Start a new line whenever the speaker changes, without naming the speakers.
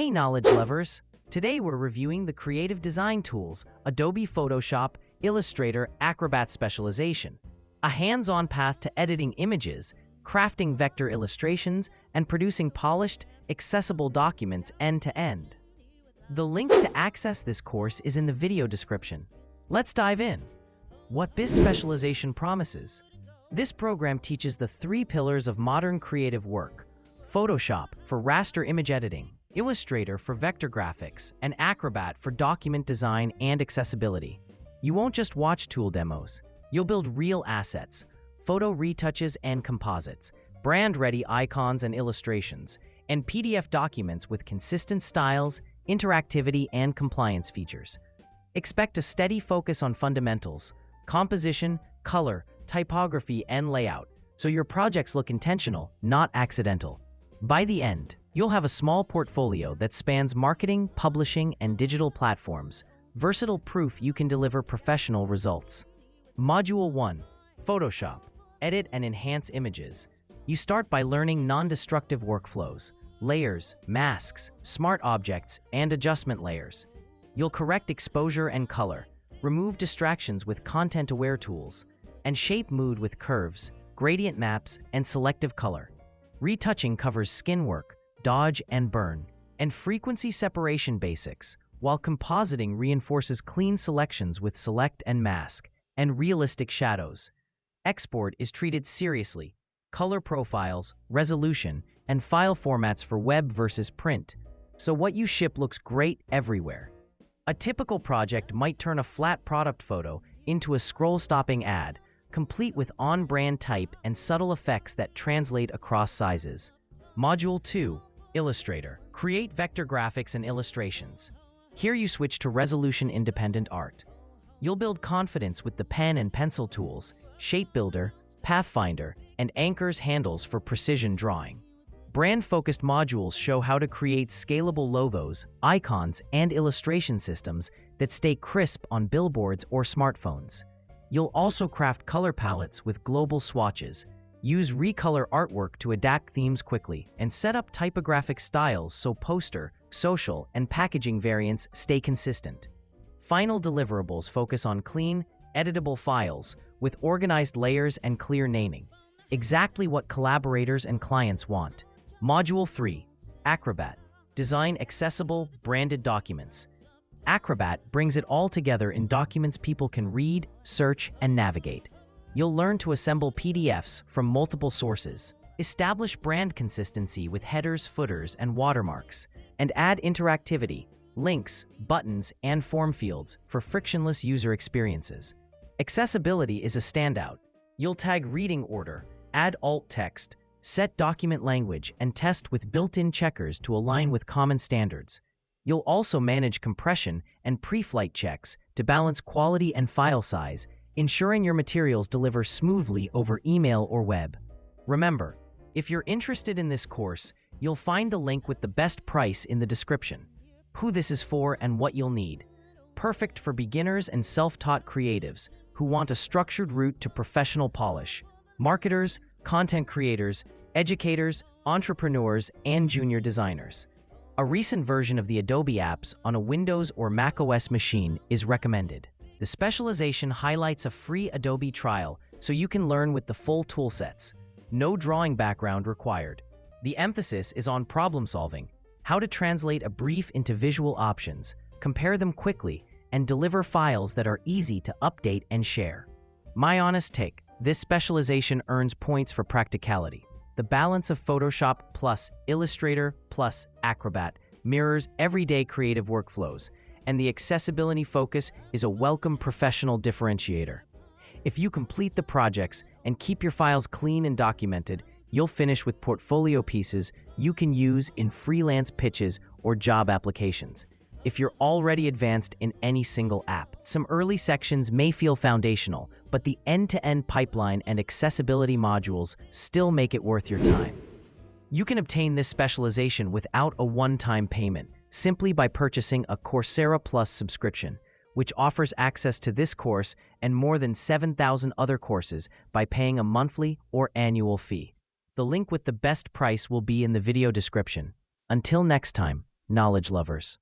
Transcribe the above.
Hey knowledge lovers! Today we're reviewing the creative design tools Adobe Photoshop, Illustrator, Acrobat Specialization, a hands-on path to editing images, crafting vector illustrations, and producing polished, accessible documents end-to-end. The link to access this course is in the video description. Let's dive in. What this specialization promises. This program teaches the three pillars of modern creative work: Photoshop for raster image editing, Illustrator for vector graphics, and Acrobat for document design and accessibility. You won't just watch tool demos. You'll build real assets, photo retouches and composites, brand-ready icons and illustrations, and PDF documents with consistent styles, interactivity, and compliance features. Expect a steady focus on fundamentals, composition, color, typography, and layout, so your projects look intentional, not accidental. By the end, you'll have a small portfolio that spans marketing, publishing, and digital platforms, versatile proof you can deliver professional results. Module 1. Photoshop. Edit and enhance images. You start by learning non-destructive workflows, layers, masks, smart objects, and adjustment layers. You'll correct exposure and color, remove distractions with content-aware tools, and shape mood with curves, gradient maps, and selective color. Retouching covers skin work, dodge and burn, and frequency separation basics, while compositing reinforces clean selections with select and mask, and realistic shadows. Export is treated seriously, color profiles, resolution, and file formats for web versus print, so what you ship looks great everywhere. A typical project might turn a flat product photo into a scroll-stopping ad, complete with on-brand type and subtle effects that translate across sizes. Module 2. Illustrator. Create vector graphics and illustrations. Here you switch to resolution-independent art. You'll build confidence with the pen and pencil tools, Shape Builder, Pathfinder, and Anchor's handles for precision drawing. Brand-focused modules show how to create scalable logos, icons, and illustration systems that stay crisp on billboards or smartphones. You'll also craft color palettes with global swatches, use recolor artwork to adapt themes quickly, and set up typographic styles so poster, social, and packaging variants stay consistent. Final deliverables focus on clean, editable files with organized layers and clear naming. Exactly what collaborators and clients want. Module 3. Acrobat. Design accessible, branded documents. Acrobat brings it all together in documents people can read, search, and navigate. You'll learn to assemble PDFs from multiple sources, establish brand consistency with headers, footers, and watermarks, and add interactivity, links, buttons, and form fields for frictionless user experiences. Accessibility is a standout. You'll tag reading order, add alt text, set document language, and test with built-in checkers to align with common standards. You'll also manage compression and pre-flight checks to balance quality and file size, ensuring your materials deliver smoothly over email or web. Remember, if you're interested in this course, you'll find the link with the best price in the description. Who this is for and what you'll need. Perfect for beginners and self-taught creatives who want a structured route to professional polish. Marketers, content creators, educators, entrepreneurs, and junior designers. A recent version of the Adobe apps on a Windows or macOS machine is recommended. The specialization highlights a free Adobe trial so you can learn with the full toolsets. No drawing background required. The emphasis is on problem solving, how to translate a brief into visual options, compare them quickly, and deliver files that are easy to update and share. My honest take, this specialization earns points for practicality. The balance of Photoshop plus Illustrator plus Acrobat mirrors everyday creative workflows, and the accessibility focus is a welcome professional differentiator. If you complete the projects and keep your files clean and documented, you'll finish with portfolio pieces you can use in freelance pitches or job applications. If you're already advanced in any single app, some early sections may feel foundational, but the end-to-end pipeline and accessibility modules still make it worth your time. You can obtain this specialization without a one-time payment, simply by purchasing a Coursera Plus subscription, which offers access to this course and more than 7,000 other courses by paying a monthly or annual fee. The link with the best price will be in the video description. Until next time, knowledge lovers.